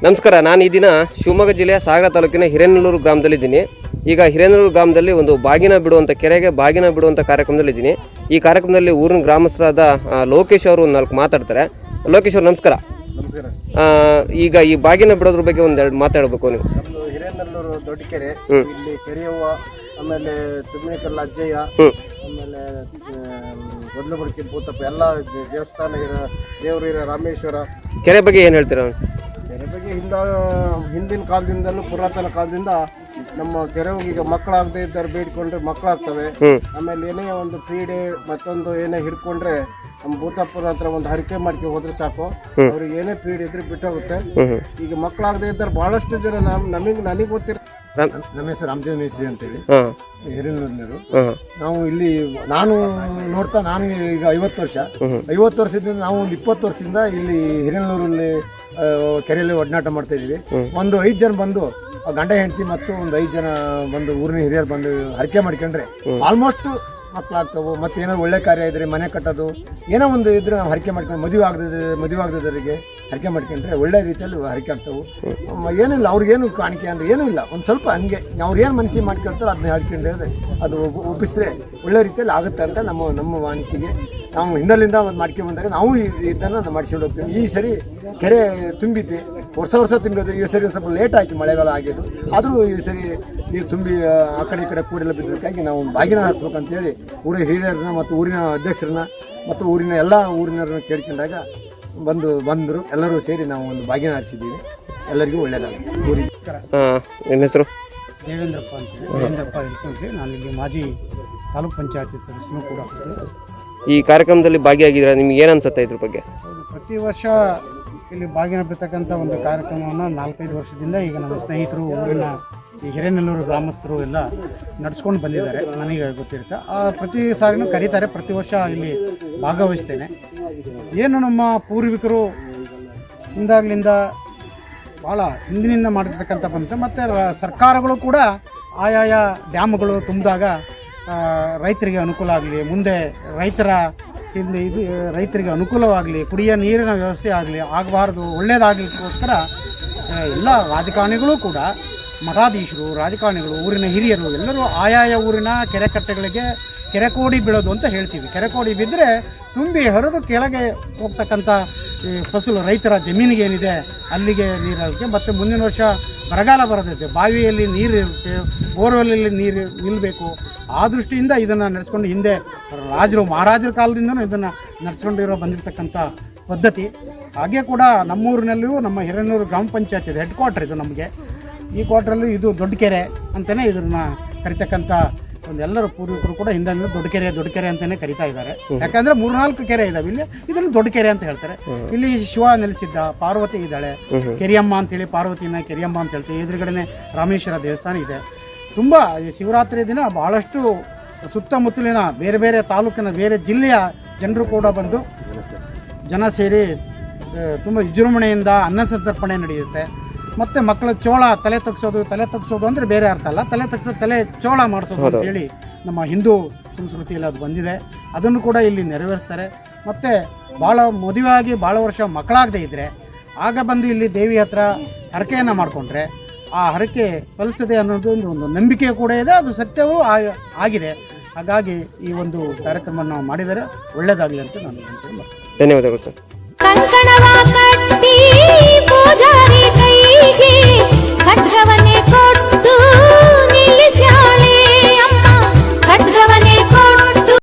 ನಮಸ್ಕಾರ. ನಾನು ಈ ದಿನ ಶಿವಮೊಗ್ಗ ಜಿಲ್ಲೆಯ ಸಾಗರ ತಾಲೂಕಿನ ಹಿರೇನಲ್ಲೂರು ಗ್ರಾಮದಲ್ಲಿದ್ದೀನಿ. ಈಗ ಹಿರೇನಲ್ಲೂರು ಗ್ರಾಮದಲ್ಲಿ ಒಂದು ಬಾಗಿನ ಬಿಡುವಂಥ ಕೆರೆಗೆ ಬಾಗಿನ ಬಿಡುವಂಥ ಕಾರ್ಯಕ್ರಮದಲ್ಲಿದ್ದೀನಿ. ಈ ಕಾರ್ಯಕ್ರಮದಲ್ಲಿ ಊರಿನ ಗ್ರಾಮಸ್ಥರಾದ ಲೋಕೇಶ್ ಅವರು ಒಂದು 4 ಮಾತಾಡ್ತಾರೆ. ಲೋಕೇಶ್ ಅವರು ನಮಸ್ಕಾರ. ನಮಸ್ಕಾರ. ಈಗ ಈ ಬಾಗಿನ ಬಿಡೋದ್ರ ಬಗ್ಗೆ ಒಂದೆರಡು ಮಾತಾಡಬೇಕು ನೀವು. ನಮ್ಮದು ಹಿರೇನಲ್ಲೂರು ದೊಡ್ಡ ಕೆರೆ, ಇಲ್ಲಿ ಕೆರೆಯವ್ವ, ಆಮೇಲೆ ತುಮ್ಮಿಕಲ್ಲ ಅಜ್ಜಯ್ಯ, ಆಮೇಲೆ ಗೊಡ್ಲಬುಡಕಿ ಭೂತಪ್ಪ ಎಲ್ಲ ದೇವಸ್ಥಾನ ದೇವರು ರಾಮೇಶ್ವರ. ಕೆರೆ ಬಗ್ಗೆ ಏನು ಹೇಳ್ತೀರಾ? ಕೆರೆ ಬಗ್ಗೆ ಹಿಂದಿನ ಕಾಲದಿಂದಲೂ ಪುರಾತನ ಕಾಲದಿಂದ ನಮ್ಮ ಕೆರೆ ಈಗ ಮಕ್ಕಳಾಗದೇ ಇದ್ದಾರೆ ಬೇಡಿಕೊಂಡ್ರೆ ಮಕ್ಕಳಾಗ್ತವೆ. ಆಮೇಲೆ ಏನೇ ಒಂದು ಕ್ರೀಡೆ ಮತ್ತೊಂದು ಏನೇ ಹಿಡ್ಕೊಂಡ್ರೆ ನಮ್ಮ ಭೂತಪ್ಪನ ಹತ್ರ ಒಂದು ಹರಿಕೆ ಮಾಡ್ಕೆ ಹೋದ್ರೆ ಸಾಕು, ಅವ್ರಿಗೆ ಏನೇ ಪೀಡೆ ಇದ್ರೆ ಬಿಟ್ಟೋಗುತ್ತೆ. ಈಗ ಮಕ್ಕಳಾಗದೇ ಇದ್ದಾರೆ ಬಹಳಷ್ಟು ಜನ. ನನಗೆ ಗೊತ್ತಿರೋ ನಮ್ಮ ಹೆಸರು ರಾಮಚಂದ್ರ ಮೇಸ್ತ್ರಿ ಅಂತೇಳಿ, ಹಿರೇನಲ್ಲೂರಿನವರು. ನಾವು ಇಲ್ಲಿ ನಾನು ಈಗ 50 ವರ್ಷದಿಂದ ನಾವು ಒಂದು 20 ವರ್ಷದಿಂದ ಇಲ್ಲಿ ಹಿರೇನಲ್ಲೂರಲ್ಲಿ ಕೆರೆಯಲ್ಲಿ ಒಡನಾಟ ಮಾಡ್ತಾ ಇದೀವಿ. ಒಂದು 5 ಜನ ಬಂದು ಗಂಡ ಹೆಂಡತಿ ಮತ್ತು ಒಂದು 5 ಜನ ಬಂದು ಊರಿನ ಹಿರಿಯರು ಬಂದು ಹರಕೆ ಮಾಡ್ಕೊಂಡ್ರೆ ಆಲ್ಮೋಸ್ಟ್ ಮಕ್ಕಳಾಗ್ತವೆ. ಮತ್ತೆ ಏನೋ ಒಳ್ಳೆ ಕಾರ್ಯ ಇದ್ರೆ ಮನೆ ಕಟ್ಟೋದು ಏನೋ ಒಂದು ಇದ್ರೆ ನಾವು ಹರಕೆ ಮಾಡ್ಕೊಂಡು ಮದುವೆ ಆಗದವರಿಗೆ ಹರಕೆ ಮಾಡ್ಕೊಂಡ್ರೆ ಒಳ್ಳೆ ರೀತಿಯಲ್ಲಿ ಹರಕೆ ಆಗ್ತವೆ. ಏನಿಲ್ಲ ಅವ್ರಿಗೇನು ಕಾಣಿಕೆ ಅಂದ್ರೆ ಏನೂ ಇಲ್ಲ, ಒಂದು ಸ್ವಲ್ಪ ಹಂಗೆ ಅವ್ರು ಏನು ಮನಸ್ಸಿಗೆ ಮಾಡ್ಕೊಳ್ತಾರೆ ಅದನ್ನ ಹೇಳ್ಕೊಂಡ್ರೆ ಅದು ಒಪ್ಪಿಸಿದ್ರೆ ಒಳ್ಳೆ ರೀತಿಯಲ್ಲಿ ಆಗುತ್ತೆ ಅಂತ ನಮ್ಮ ವಾಣಿಕೆಗೆ ನಾವು ಹಿಂದಲಿಂದ ಒಂದು ಮಾಡ್ಕೊಂಡು ಬಂದಾಗ ನಾವು ಇದನ್ನು ಮಾಡಿಸ್ಕೊಂಡು ಹೋಗ್ತೀವಿ. ಈ ಸರಿ ಕೆರೆ ತುಂಬಿದ್ವಿ, ವರ್ಷ ತುಂಬಿದ್ದು. ಈ ಸರಿ ಒಂದು ಸ್ವಲ್ಪ ಲೇಟ್ ಆಯಿತು, ಮಳೆಗಾಲ ಆಗಿದ್ದು. ಆದರೂ ಈ ಸರಿ ನೀರು ತುಂಬಿ ಆ ಕಡೆ ಈ ಕಡೆ ಕೂಡೆಲ್ಲ ಬಿದ್ದಕ್ಕಾಗಿ ನಾವು ಬಾಗಿನ ಹಾಕ್ಬೇಕಂತೇಳಿ ಊರಿನ ಹಿರಿಯರನ್ನ ಮತ್ತು ಊರಿನ ಅಧ್ಯಕ್ಷರನ್ನ ಮತ್ತು ಊರಿನ ಎಲ್ಲ ಊರಿನವ್ರನ್ನ ಕೇಳ್ಕೊಂಡಾಗ ಬಂದರು. ಎಲ್ಲರೂ ಸೇರಿ ನಾವು ಒಂದು ಬಾಗಿನ ಹಾರಿಸಿದ್ದೀವಿ. ಎಲ್ಲರಿಗೂ ಒಳ್ಳೆಯದಾಗುತ್ತೆ. ಊರಿಗೆ ನಿಮ್ಮ ಹೆಸರು? ದೇವೇಂದ್ರಪ್ಪ ಅಂತೇಳಿ. ದೇವೇಂದ್ರಪ್ಪ ಹೇಳ್ಕೊಂಡ್ರಿ. ನಾನು ಇಲ್ಲಿ ಮಾಜಿ ತಾಲೂಕ್ ಪಂಚಾಯತಿ ಸದಸ್ಯನೂ ಕೂಡ. ಈ ಕಾರ್ಯಕ್ರಮದಲ್ಲಿ ಭಾಗಿಯಾಗಿದ್ರೆ ನಿಮ್ಗೆ ಏನು ಅನ್ಸುತ್ತೆ ಇದ್ರ ಬಗ್ಗೆ? ಪ್ರತಿ ವರ್ಷ ಇಲ್ಲಿ ಬಾಗಿನ ಬಿಡ್ತಕ್ಕಂಥ ಒಂದು ಕಾರ್ಯಕ್ರಮವನ್ನು 4-5 ವರ್ಷದಿಂದ ಈಗ ನಮ್ಮ ಸ್ನೇಹಿತರು ಊರಿನ ಈ ಹಿರೇನಲ್ಲೂರು ಗ್ರಾಮಸ್ಥರು ಎಲ್ಲ ನಡೆಸ್ಕೊಂಡು ಬಂದಿದ್ದಾರೆ. ನನಗೆ ಗೊತ್ತಿರುತ್ತೆ. ಪ್ರತಿ ಸಾರಿನೂ ಕರೀತಾರೆ. ಪ್ರತಿ ವರ್ಷ ಇಲ್ಲಿ ಭಾಗವಹಿಸ್ತೇನೆ. ಏನು ನಮ್ಮ ಪೂರ್ವಿಕರು ಹಿಂದಾಗ್ಲಿಂದ ಭಾಳ ಹಿಂದಿನಿಂದ ಮಾಡಿರ್ತಕ್ಕಂಥ ಬಂತು. ಮತ್ತು ಸರ್ಕಾರಗಳು ಕೂಡ ಆಯಾಯ ಡ್ಯಾಮ್ಗಳು ತುಂಬಿದಾಗ ರೈತರಿಗೆ ಅನುಕೂಲ ಆಗಲಿ, ಮುಂದೆ ರೈತರಿಗೆ ಅನುಕೂಲವಾಗಲಿ, ಕುಡಿಯೋ ನೀರಿನ ವ್ಯವಸ್ಥೆ ಆಗಬಾರ್ದು, ಒಳ್ಳೆಯದಾಗಲಿಕ್ಕೋಸ್ಕರ ಎಲ್ಲ ರಾಜಕಾರಣಿಗಳು ಕೂಡ, ಮಠಾಧೀಶರು, ರಾಜಕಾರಣಿಗಳು, ಊರಿನ ಹಿರಿಯರು ಎಲ್ಲರೂ ಆಯಾಯ ಊರಿನ ಕೆರೆಕಟ್ಟೆಗಳಿಗೆ ಕೆರೆಕೋಡಿ ಬೀಳೋದು ಅಂತ ಹೇಳ್ತೀವಿ. ಕೆರೆಕೋಡಿ ಬಿದ್ದರೆ ತುಂಬಿ ಹರಿದು ಕೆಳಗೆ ಹೋಗ್ತಕ್ಕಂಥ ಫಸಲು ರೈತರ ಜಮೀನಿಗೆ ಏನಿದೆ ಅಲ್ಲಿಗೆ ನೀರಾಗುತ್ತೆ. ಮತ್ತು ಮುಂದಿನ ವರ್ಷ ಬರಗಾಲ ಬರೋದೈತೆ, ಬಾವಿಯಲ್ಲಿ ನೀರು ಇರುತ್ತೆ, ಬೋರ್ವೆಲ್ಲಲ್ಲಿ ನೀರು ನಿಲ್ಲಬೇಕು. ಆ ದೃಷ್ಟಿಯಿಂದ ಇದನ್ನು ನಡೆಸ್ಕೊಂಡು ಹಿಂದೆ ಮಹಾರಾಜರ ಕಾಲದಿಂದನೂ ಇದನ್ನು ನಡೆಸ್ಕೊಂಡಿರೋ ಬಂದಿರತಕ್ಕಂಥ ಪದ್ಧತಿ. ಹಾಗೆ ಕೂಡ ನಮ್ಮೂರಿನಲ್ಲಿಯೂ ನಮ್ಮ ಹಿರೇನಲ್ಲೂರು ಗ್ರಾಮ ಪಂಚಾಯತ್ ಹೆಡ್ ಕ್ವಾರ್ಟರ್ ಇದು ನಮಗೆ. ಈ ಕ್ವಾರ್ಟ್ರಲ್ಲಿ ಇದು ದೊಡ್ಡ ಕೆರೆ ಅಂತಲೇ ಇದನ್ನು ಕರಿತಕ್ಕಂಥ ಎಲ್ಲರೂ ಪೂರ್ವಿಕರು ಕೂಡ ಹಿಂದಿನಿಂದ ದೊಡ್ಡ ಕೆರೆ ಅಂತಲೇ ಕರಿತಾ ಇದ್ದಾರೆ. ಯಾಕಂದರೆ 3-4 ಕೆರೆ ಇದಾವೆ ಇಲ್ಲಿ, ಇದನ್ನು ದೊಡ್ಡ ಕೆರೆ ಅಂತ ಹೇಳ್ತಾರೆ. ಇಲ್ಲಿ ಶಿವ ನೆಲೆಸಿದ್ದ, ಪಾರ್ವತಿ ಇದ್ದಾಳೆ, ಕೆರಿಯಮ್ಮ ಅಂತೇಳಿ ಪಾರ್ವತಿನ ಕೆರಿಯಮ್ಮ ಅಂತ ಹೇಳ್ತೀವಿ. ಎದುರುಗಡೆನೆ ರಾಮೇಶ್ವರ ದೇವಸ್ಥಾನ ಇದೆ. ತುಂಬ ಶಿವರಾತ್ರಿ ದಿನ ಬಹಳಷ್ಟು ಸುತ್ತಮುತ್ತಲಿನ ಬೇರೆ ಬೇರೆ ತಾಲೂಕಿನ ಬೇರೆ ಜಿಲ್ಲೆಯ ಜನರು ಕೂಡ ಬಂದು ಜನ ಸೇರಿ ತುಂಬ ವಿಜೃಂಭಣೆಯಿಂದ ಅನ್ನ ಸಂತರ್ಪಣೆ ನಡೆಯುತ್ತೆ. ಮತ್ತು ಮಕ್ಕಳ ತಲೆ ತಗ್ಸೋದು ಅಂದರೆ ಬೇರೆ ಅರ್ಥ ಅಲ್ಲ, ತಲೆ ಚೋಳ ಮಾಡಿಸೋದು ಅಂತೇಳಿ ನಮ್ಮ ಹಿಂದೂ ಸಂಸ್ಕೃತಿಯಲ್ಲಿ ಅದು ಬಂದಿದೆ. ಅದನ್ನು ಕೂಡ ಇಲ್ಲಿ ನೆರವೇರಿಸ್ತಾರೆ. ಮತ್ತು ಮದುವೆಯಾಗಿ ಭಾಳ ವರ್ಷ ಮಕ್ಕಳಾಗದೇ ಇದ್ದರೆ ಆಗ ಬಂದು ಇಲ್ಲಿ ದೇವಿ ಹತ್ರ ಹರಕೆಯನ್ನು ಮಾಡಿಕೊಂಡ್ರೆ ಆ ಹರಕೆ ಫಲಿಸ್ತದೆ ಅನ್ನೋದು ಒಂದು ನಂಬಿಕೆ ಕೂಡ ಇದೆ. ಅದು ಸತ್ಯವೂ ಆಗಿದೆ. ಹಾಗಾಗಿ ಈ ಒಂದು ಕಾರ್ಯಕ್ರಮ ನಾವು ಮಾಡಿದರೆ ಒಳ್ಳೆಯದಾಗಲಿ ಅಂತ ನಾನು ಹೇಳ್ತೇನೆ. ಧನ್ಯವಾದಗಳು ಸರ್. ಕಂಕಣವ ಕಟ್ಟಿ ಪೂಜಾರಿ ಕೈಗೆ